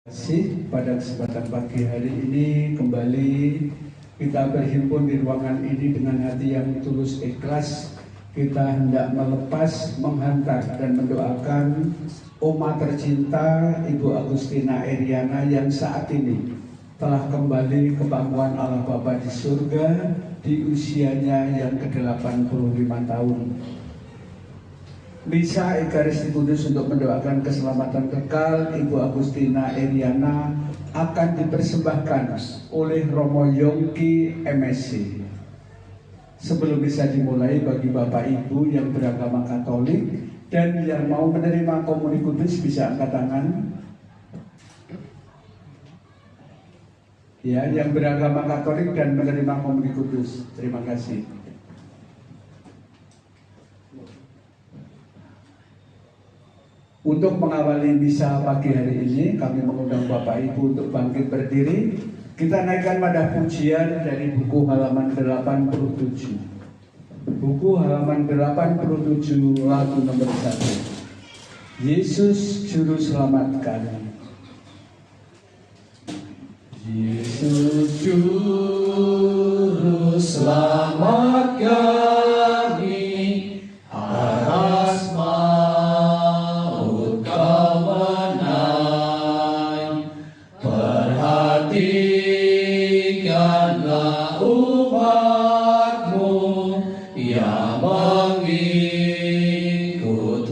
Kasih pada kesempatan pagi hari ini kembali kita berhimpun di ruangan ini dengan hati yang tulus ikhlas. Kita hendak melepas, menghantar dan mendoakan Oma tercinta Ibu Agustina Eriana yang saat ini telah kembali ke pangkuan Allah Bapa di surga di usianya yang ke-85 tahun. Misa Ekaristi Kudus untuk mendoakan keselamatan kekal Ibu Agustina Eriana akan dipersembahkan oleh Romo Yongki MSc. Sebelum misa dimulai, bagi Bapak Ibu yang beragama Katolik dan yang mau menerima komuni kudus bisa angkat tangan. Ya, yang beragama Katolik dan menerima komuni kudus. Terima kasih. Untuk mengawali misa pagi hari ini, kami mengundang Bapak Ibu untuk bangkit berdiri. Kita naikkan madah pujian dari buku halaman 87. Buku halaman 87, lagu nomor 1. Yesus Juru Selamat kami. Yesus Juru Selamat kami, atas perhatikanlah umatmu yang mengikut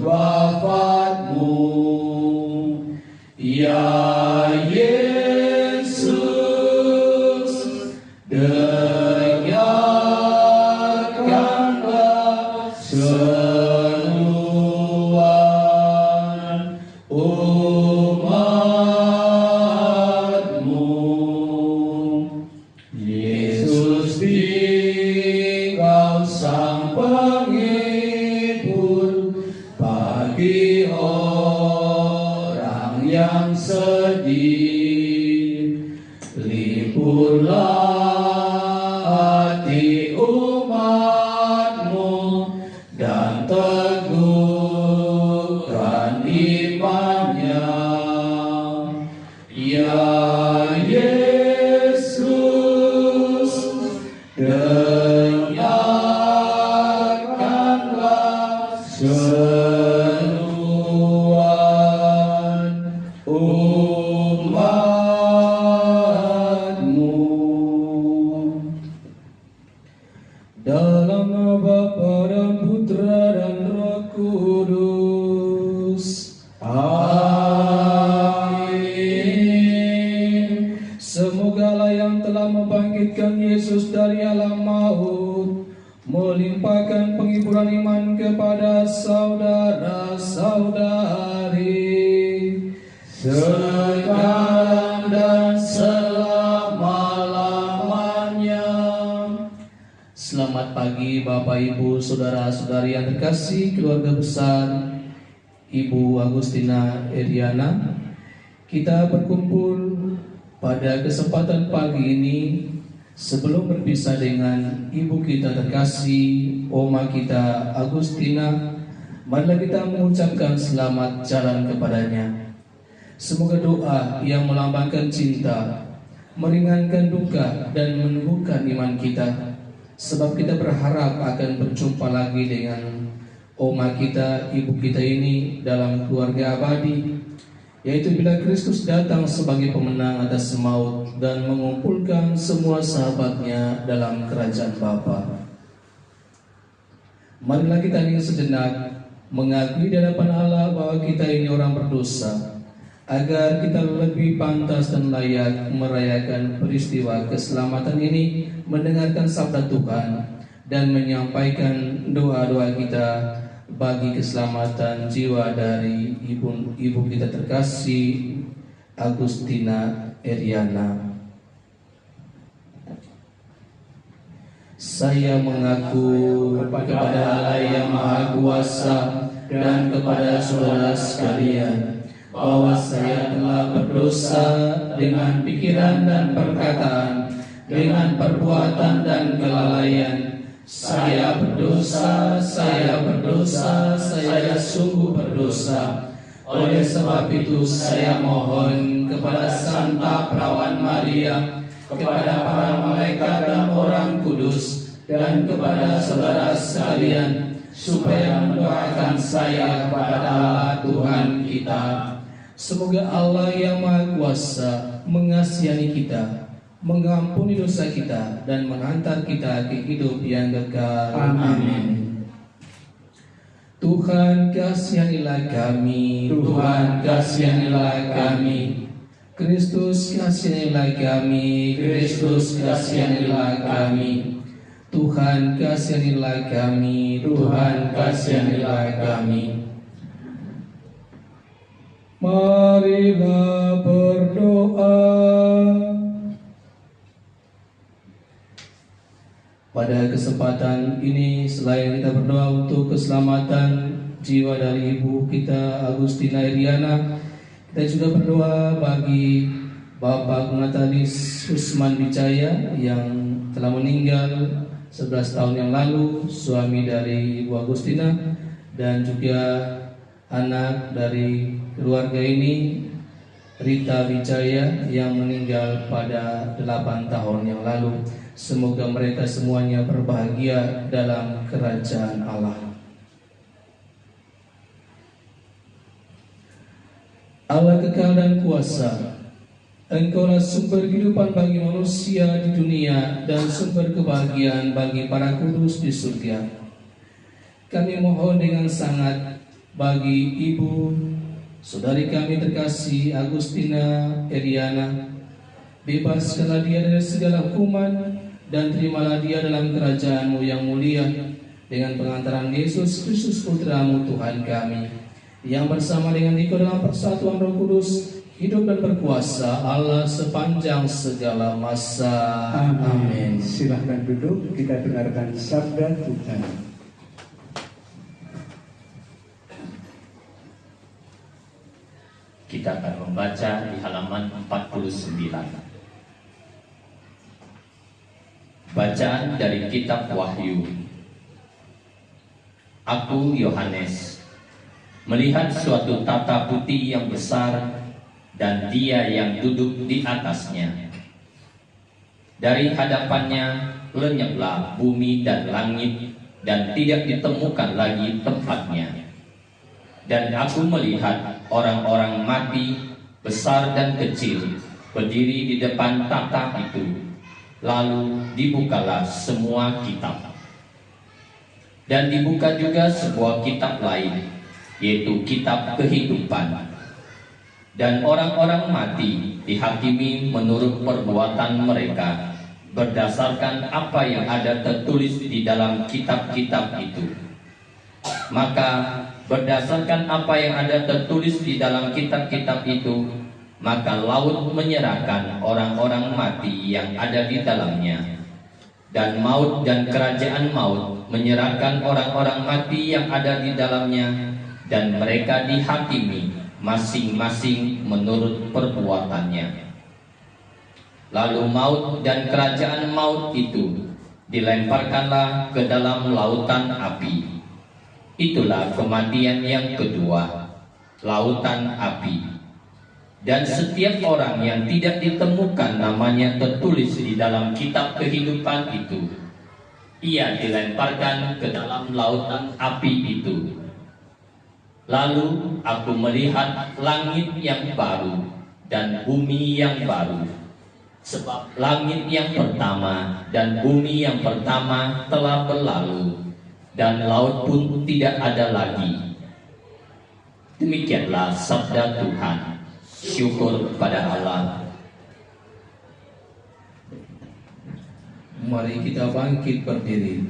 wafatmu, ya Yesus, dengarkanlah seruan umatmu. Yesus, Engkau sang penghibur bagi orang yang sedih. Liburlah hati umatmu dan teguhkan imannya, ya Yesus, dengarkanlah seruan umatmu. Dalam nama Bapa dan Putra dan Roh Kudus. Amin. Semoga Allah yang telah membangkitkan Yesus dari alam maut melimpahkan penghiburan iman kepada saudara-saudari sekarang dan selama-lamanya. Selamat pagi Bapak Ibu, saudara-saudari yang terkasih, keluarga besar Ibu Agustina Eriana. Kita berkumpul pada kesempatan pagi ini sebelum berpisah dengan ibu kita terkasih, Oma kita Agustina. Marilah kita mengucapkan selamat jalan kepadanya. Semoga doa yang melambangkan cinta meringankan duka dan menumbuhkan iman kita, sebab kita berharap akan berjumpa lagi dengan Oma kita, ibu kita ini dalam keluarga abadi, yaitu bila Kristus datang sebagai pemenang atas maut dan mengumpulkan semua sahabatnya dalam kerajaan Bapa. Marilah kita ingin sejenak mengakui di hadapan Allah bahwa kita ini orang berdosa, agar kita lebih pantas dan layak merayakan peristiwa keselamatan ini, mendengarkan sabda Tuhan dan menyampaikan doa-doa kita bagi keselamatan jiwa dari ibu kita terkasih Agustina Eriana. Saya mengaku kepada Allah yang Maha Kuasa dan kepada saudara sekalian bahwa saya telah berdosa dengan pikiran dan perkataan, dengan perbuatan dan kelalaian. Saya berdosa, saya sungguh berdosa. Oleh sebab itu saya mohon kepada Santa Perawan Maria, kepada para malaikat dan orang kudus, dan kepada saudara sekalian, supaya mendoakan saya kepada Allah Tuhan kita. Semoga Allah yang Maha Kuasa mengasihani kita, mengampuni dosa kita, dan menghantar kita ke hidup yang kekal. Amin. Tuhan kasihanilah kami, Tuhan kasihanilah kami. Kristus kasihanilah kami, Kristus kasihanilah kami. Tuhan kasihanilah kami, Tuhan kasihanilah kami. Marilah berdoa. Pada kesempatan ini, selain kita berdoa untuk keselamatan jiwa dari ibu kita Agustina Iriana, kita juga berdoa bagi Bapak Natalis Usman Wijaya yang telah meninggal 11 tahun yang lalu, suami dari Ibu Agustina, dan juga anak dari keluarga ini, Rita Wijaya, yang meninggal pada 8 tahun yang lalu. Semoga mereka semuanya berbahagia dalam kerajaan Allah. Allah kekal dan kuasa, Engkaulah sumber kehidupan bagi manusia di dunia dan sumber kebahagiaan bagi para kudus di surga. Kami mohon dengan sangat bagi ibu, saudari kami terkasih Agustina Iriana, bebaskanlah dia dari segala hukuman dan terimalah dia dalam kerajaan-Mu yang mulia dengan pengantaran Yesus Kristus Putra-Mu Tuhan kami, yang bersama dengan Dikau dalam persatuan Roh Kudus, hidup dan berkuasa Allah sepanjang segala masa. Amin. Silahkan duduk, kita dengarkan sabda Tuhan. Kita akan membaca di halaman 49. Bacaan dari kitab Wahyu. Aku Yohanes melihat suatu tata putih yang besar dan Dia yang duduk di atasnya. Dari hadapannya lenyaplah bumi dan langit, dan tidak ditemukan lagi tempatnya. Dan aku melihat orang-orang mati, besar dan kecil, berdiri di depan tahta itu. Lalu dibukalah semua kitab. Dan dibuka juga sebuah kitab lain, yaitu kitab kehidupan. Dan orang-orang mati dihakimi menurut perbuatan mereka, berdasarkan apa yang ada tertulis di dalam kitab-kitab itu. Maka berdasarkan apa yang ada tertulis di dalam kitab-kitab itu, maka laut menyerahkan orang-orang mati yang ada di dalamnya, dan maut dan kerajaan maut menyerahkan orang-orang mati yang ada di dalamnya, dan mereka dihakimi masing-masing menurut perbuatannya. Lalu maut dan kerajaan maut itu dilemparkanlah ke dalam lautan api. Itulah kematian yang kedua, lautan api. Dan setiap orang yang tidak ditemukan namanya tertulis di dalam kitab kehidupan itu, ia dilemparkan ke dalam lautan api itu. Lalu aku melihat langit yang baru dan bumi yang baru, sebab langit yang pertama dan bumi yang pertama telah berlalu, dan laut pun tidak ada lagi. Demikianlah sabda Tuhan. Syukur kepada Allah. Mari kita bangkit berdiri.